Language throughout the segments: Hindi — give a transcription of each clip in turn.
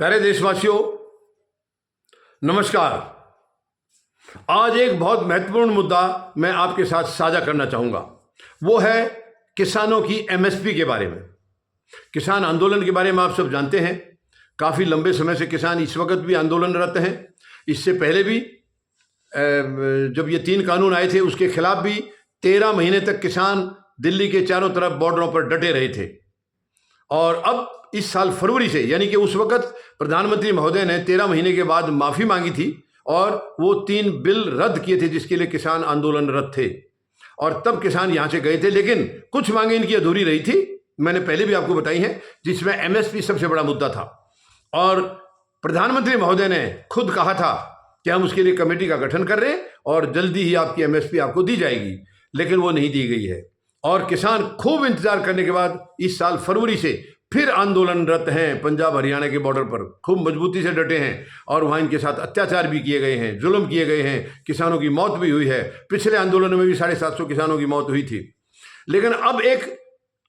प्यारे देशवासियों, नमस्कार। आज एक बहुत महत्वपूर्ण मुद्दा मैं आपके साथ साझा करना चाहूँगा। वो है किसानों की एमएसपी के बारे में। किसान आंदोलन के बारे में आप सब जानते हैं। काफ़ी लंबे समय से किसान इस वक्त भी आंदोलनरत हैं। इससे पहले भी जब ये 3 कानून आए थे उसके खिलाफ भी 13 महीने तक किसान दिल्ली के चारों तरफ बॉर्डरों पर डटे रहे थे। और अब इस साल फरवरी से, यानी कि उस वक्त प्रधानमंत्री महोदय ने 13 महीने के बाद माफ़ी मांगी थी और वो 3 बिल रद्द किए थे जिसके लिए किसान आंदोलनरत थे। और तब किसान यहाँ से गए थे, लेकिन कुछ मांगे इनकी अधूरी रही थी, मैंने पहले भी आपको बताई हैं, जिसमें एमएसपी सबसे बड़ा मुद्दा था। और प्रधानमंत्री महोदय ने खुद कहा था कि हम उसके लिए कमेटी का गठन कर रहे हैं और जल्दी ही आपकी एमएसपी आपको दी जाएगी, लेकिन वो नहीं दी गई है। और किसान खूब इंतजार करने के बाद इस साल फरवरी से फिर आंदोलनरत हैं। पंजाब हरियाणा के बॉर्डर पर खूब मजबूती से डटे हैं और वहाँ इनके साथ अत्याचार भी किए गए हैं, जुल्म किए गए हैं, किसानों की मौत भी हुई है। पिछले आंदोलनों में भी 750 किसानों की मौत हुई थी। लेकिन अब एक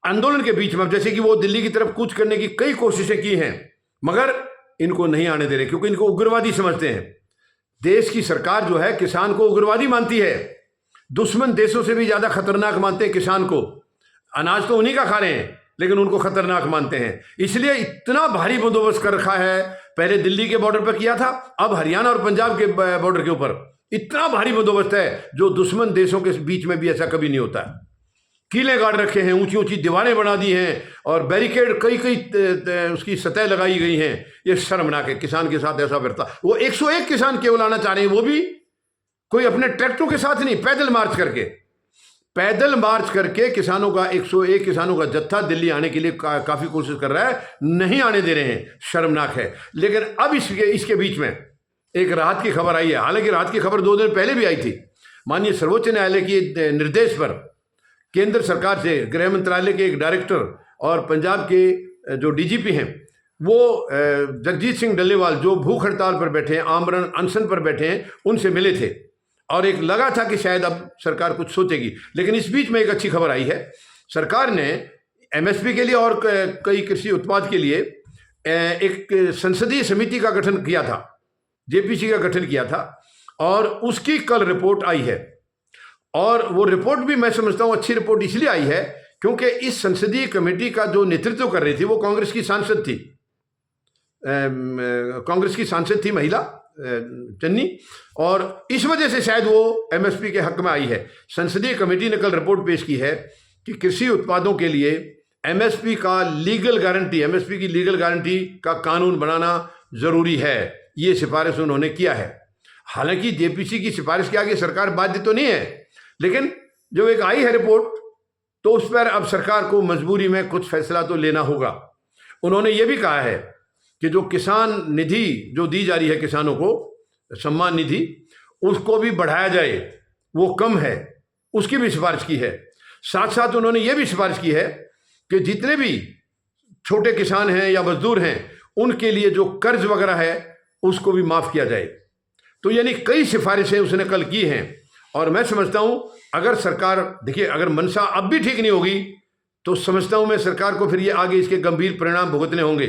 आंदोलन के बीच में, जैसे कि वो दिल्ली की तरफ कूच करने की कई कोशिशें की हैं, मगर इनको नहीं आने दे रहे, क्योंकि इनको उग्रवादी समझते हैं। देश की सरकार जो है किसान को उग्रवादी मानती है। दुश्मन देशों से भी ज़्यादा खतरनाक मानते हैं किसान को। अनाज तो उन्हीं का खा रहे हैं, लेकिन उनको खतरनाक मानते हैं। इसलिए इतना भारी बंदोबस्त कर रखा है। पहले दिल्ली के बॉर्डर पर किया था, अब हरियाणा और पंजाब के बॉर्डर के ऊपर इतना भारी बंदोबस्त है जो दुश्मन देशों के बीच में भी ऐसा कभी नहीं होता है। कीले गाड़ रखे हैं, ऊंची ऊंची दीवारें बना दी हैं और बैरिकेड कई उसकी सतह लगाई गई हैं। ये शर्मनाक है। किसान के साथ ऐसा करता, वो 101 किसान केवल आना चाह रहे हैं, वो भी कोई अपने ट्रैक्टरों के साथ नहीं, पैदल मार्च करके किसानों का 101 किसानों का जत्था दिल्ली आने के लिए काफ़ी कोशिश कर रहा है, नहीं आने दे रहे हैं। शर्मनाक है। लेकिन अब इसके बीच में एक राहत की खबर आई है। हालांकि राहत की खबर 2 दिन पहले भी आई थी। माननीय सर्वोच्च न्यायालय के निर्देश पर केंद्र सरकार से गृह मंत्रालय के एक डायरेक्टर और पंजाब के जो डीजीपी हैं, वो जगजीत सिंह डल्लेवाल, जो भूख हड़ताल पर बैठे हैं, आमरण अनशन पर बैठे हैं, उनसे मिले थे और एक लगा था कि शायद अब सरकार कुछ सोचेगी। लेकिन इस बीच में एक अच्छी खबर आई है। सरकार ने एमएसपी के लिए और कई कृषि उत्पाद के लिए एक संसदीय समिति का गठन किया था, जेपीसी का गठन किया था, और उसकी कल रिपोर्ट आई है। और वो रिपोर्ट भी मैं समझता हूँ अच्छी रिपोर्ट इसलिए आई है क्योंकि इस संसदीय कमेटी का जो नेतृत्व कर रही थी वो कांग्रेस की सांसद थी महिला चन्नी, और इस वजह से शायद वो एमएसपी के हक में आई है। संसदीय कमेटी ने कल रिपोर्ट पेश की है कि कृषि उत्पादों के लिए एमएसपी की लीगल गारंटी का कानून बनाना जरूरी है। ये सिफारिश उन्होंने किया है। हालांकि जेपीसी की सिफारिश के आगे सरकार बाध्य तो नहीं है, लेकिन जब एक आई है रिपोर्ट तो उस पर अब सरकार को मजबूरी में कुछ फैसला तो लेना होगा। उन्होंने ये भी कहा है कि जो किसान निधि जो दी जा रही है किसानों को, सम्मान निधि, उसको भी बढ़ाया जाए, वो कम है, उसकी भी सिफारिश की है। साथ साथ उन्होंने ये भी सिफारिश की है कि जितने भी छोटे किसान हैं या मजदूर हैं उनके लिए जो कर्ज वगैरह है उसको भी माफ़ किया जाए। तो यानी कई सिफारिशें उसने कल की हैं। और मैं समझता हूँ अगर सरकार, देखिए, अगर मंशा अब भी ठीक नहीं होगी तो समझता हूँ मैं सरकार को फिर ये आगे इसके गंभीर परिणाम भुगतने होंगे,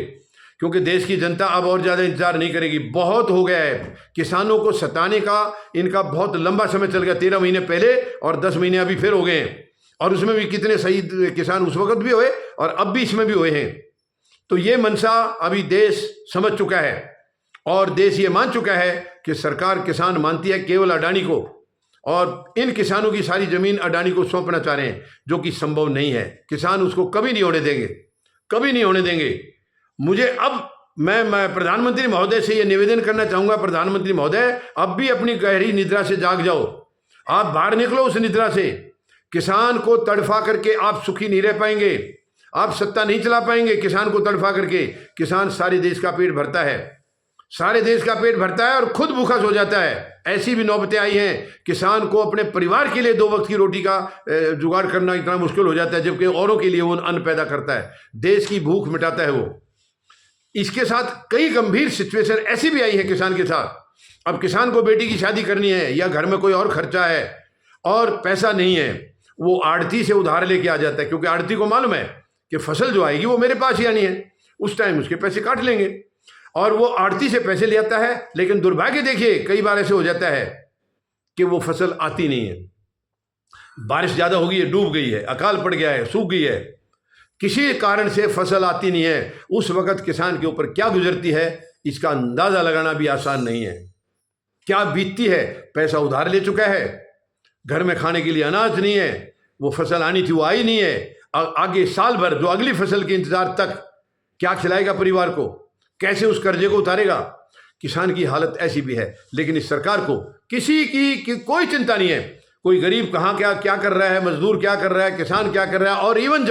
क्योंकि देश की जनता अब और ज़्यादा इंतजार नहीं करेगी। बहुत हो गया है। किसानों को सताने का इनका बहुत लंबा समय चल गया। 13 महीने पहले और 10 महीने अभी फिर हो गए हैं, और उसमें भी कितने शहीद किसान उस वक्त भी हुए और अब भी इसमें भी हुए हैं। तो ये मंशा अभी देश समझ चुका है और देश ये मान चुका है कि सरकार किसान मानती है केवल अडानी को, और इन किसानों की सारी ज़मीन अडानी को सौंपना चाह रहे हैं, जो कि संभव नहीं है। किसान उसको कभी नहीं होने देंगे, कभी नहीं होने देंगे। मुझे अब मैं प्रधानमंत्री महोदय से ये निवेदन करना चाहूँगा, प्रधानमंत्री महोदय, अब भी अपनी गहरी निद्रा से जाग जाओ। आप बाहर निकलो उस निद्रा से। किसान को तड़फा करके आप सुखी नहीं रह पाएंगे, आप सत्ता नहीं चला पाएंगे किसान को तड़फा करके। किसान सारे देश का पेट भरता है, सारे देश का पेट भरता है और खुद भूखा सो जाता है। ऐसी भी नौबतें आई हैं, किसान को अपने परिवार के लिए 2 वक्त की रोटी का जुगाड़ करना इतना मुश्किल हो जाता है, जबकि औरों के लिए वो अन्न पैदा करता है, देश की भूख मिटाता है वो। इसके साथ कई गंभीर सिचुएशन ऐसी भी आई है किसान के साथ। अब किसान को बेटी की शादी करनी है या घर में कोई और खर्चा है और पैसा नहीं है, वो आड़ती से उधार लेके आ जाता है, क्योंकि आड़ती को मालूम है कि फसल जो आएगी वो मेरे पास ही आनी है, उस टाइम उसके पैसे काट लेंगे। और वो आड़ती से पैसे ले आता है, लेकिन दुर्भाग्य देखिए कई बार ऐसे हो जाता है कि वो फसल आती नहीं है। बारिश ज़्यादा हो गई है, डूब गई है, अकाल पड़ गया है, सूख गई है, किसी कारण से फसल आती नहीं है। उस वक्त किसान के ऊपर क्या गुजरती है इसका अंदाज़ा लगाना भी आसान नहीं है। क्या बीतती है, पैसा उधार ले चुका है, घर में खाने के लिए अनाज नहीं है, वो फसल आनी थी वो आई नहीं है, आगे साल भर जो अगली फसल के इंतजार तक क्या खिलाएगा परिवार को, कैसे उस कर्जे को उतारेगा। किसान की हालत ऐसी भी है, लेकिन इस सरकार को किसी की कोई चिंता नहीं है। कोई गरीब कहाँ क्या कर रहा है, मजदूर क्या कर रहा है, किसान क्या कर रहा है, और इवन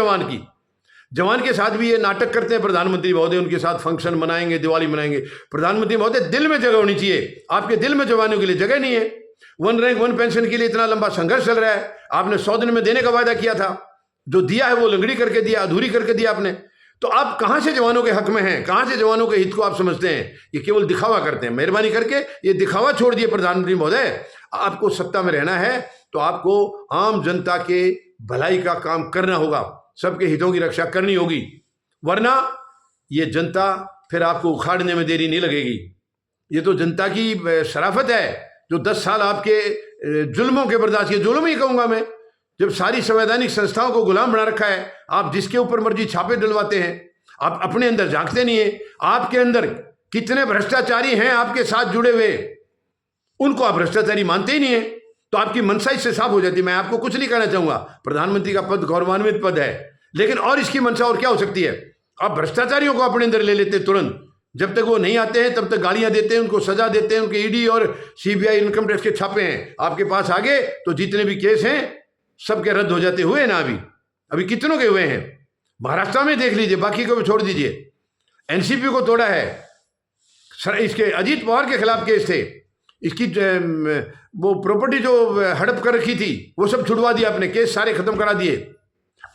जवान के साथ भी ये नाटक करते हैं प्रधानमंत्री महोदय, उनके साथ फंक्शन मनाएंगे, दिवाली मनाएंगे। प्रधानमंत्री महोदय, दिल में जगह होनी चाहिए, आपके दिल में जवानों के लिए जगह नहीं है। 1 रैंक 1 पेंशन के लिए इतना लंबा संघर्ष चल रहा है, आपने 100 दिन में देने का वायदा किया था, जो दिया है वो लंगड़ी करके दिया, अधूरी करके दिया आपने। तो आप कहां से जवानों के हक में हैं, कहां से जवानों के हित को आप समझते हैं? ये केवल दिखावा करते हैं। मेहरबानी करके ये दिखावा छोड़ दिए प्रधानमंत्री महोदय। आपको सत्ता में रहना है तो आपको आम जनता के भलाई का काम करना होगा, सबके हितों की रक्षा करनी होगी, वरना ये जनता फिर आपको उखाड़ने में देरी नहीं लगेगी। ये तो जनता की शराफत है जो 10 साल आपके जुल्मों के बर्दाश्त किए, जुल्म ही कहूंगा मैं, जब सारी संवैधानिक संस्थाओं को गुलाम बना रखा है। आप जिसके ऊपर मर्जी छापे डलवाते हैं, आप अपने अंदर झांकते नहीं है। आपके अंदर कितने भ्रष्टाचारी हैं आपके साथ जुड़े हुए, उनको आप भ्रष्टाचारी मानते ही नहीं है, तो आपकी मनसा इससे साफ हो जाती है। मैं आपको कुछ नहीं कहना चाहूंगा, प्रधानमंत्री का पद गौरवान्वित पद है, लेकिन और इसकी मनसा और क्या हो सकती है? आप भ्रष्टाचारियों को अपने अंदर ले लेते तुरंत, जब तक वो नहीं आते हैं तब तक गालियां देते हैं, उनको सजा देते हैं, उनके ईडी और सीबीआई इनकम टैक्स के छापे हैं आपके पास आगे, तो जितने भी केस हैं सबके रद्द हो जाते हुए ना। अभी कितनों के हुए हैं? महाराष्ट्र में देख लीजिए, बाकी को भी छोड़ दीजिए। एनसीपी को तोड़ा है, इसके अजीत पवार के खिलाफ केस थे, इसकी वो प्रॉपर्टी जो हड़प कर रखी थी वो सब छुड़वा दिया आपने, केस सारे खत्म करा दिए।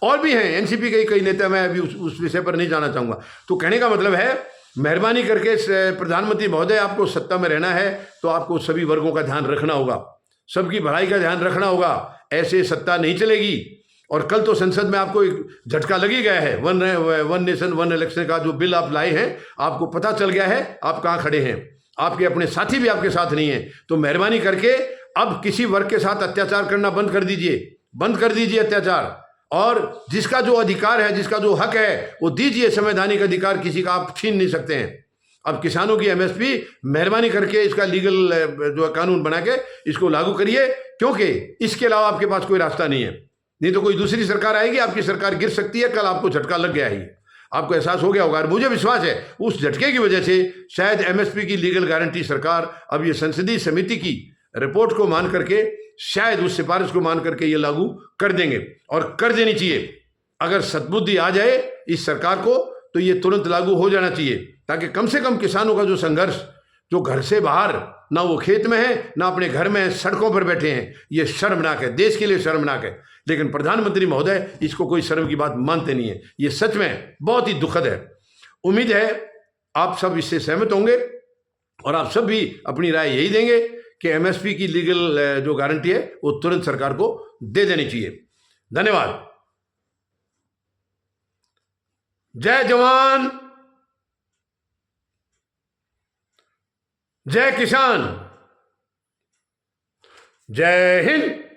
और भी हैं एनसीपी के कई नेता, मैं अभी उस विषय पर नहीं जाना चाहूंगा। तो कहने का मतलब है, मेहरबानी करके प्रधानमंत्री महोदय, आपको सत्ता में रहना है तो आपको सभी वर्गों का ध्यान रखना होगा, सबकी भलाई का ध्यान रखना होगा। ऐसे सत्ता नहीं चलेगी। और कल तो संसद में आपको एक झटका लगी गया है, वन नेशन वन इलेक्शन का जो बिल आप लाए हैं, आपको पता चल गया है आप कहाँ खड़े हैं। आपके अपने साथी भी आपके साथ नहीं है। तो मेहरबानी करके अब किसी वर्ग के साथ अत्याचार करना बंद कर दीजिए अत्याचार। और जिसका जो अधिकार है, जिसका जो हक है, वो दीजिए। संवैधानिक अधिकार किसी का आप छीन नहीं सकते हैं। अब किसानों की एमएसपी मेहरबानी करके इसका लीगल जो कानून बना के इसको लागू करिए, क्योंकि इसके अलावा आपके पास कोई रास्ता नहीं है। नहीं तो कोई दूसरी सरकार आएगी, आपकी सरकार गिर सकती है। कल आपको झटका लग गया है, आपको एहसास हो गया होगा। मुझे विश्वास है उस झटके की वजह से शायद एमएसपी की लीगल गारंटी सरकार अब ये संसदीय समिति की रिपोर्ट को मान करके, शायद उस सिफारिश को मान करके ये लागू कर देंगे, और कर देनी चाहिए। अगर सद्बुद्धि आ जाए इस सरकार को तो ये तुरंत लागू हो जाना चाहिए, ताकि कम से कम किसानों का जो संघर्ष, जो घर से बाहर, ना वो खेत में है ना अपने घर में, सड़कों पर बैठे हैं, ये शर्मनाक है, देश के लिए शर्मनाक है। लेकिन प्रधानमंत्री महोदय इसको कोई शर्म की बात मानते नहीं है। ये सच में बहुत ही दुखद है। उम्मीद है आप सब इससे सहमत होंगे और आप सब भी अपनी राय यही देंगे कि एमएसपी की लीगल जो गारंटी है वो तुरंत सरकार को दे देनी चाहिए। धन्यवाद। जय जवान, जय किसान, जय हिंद।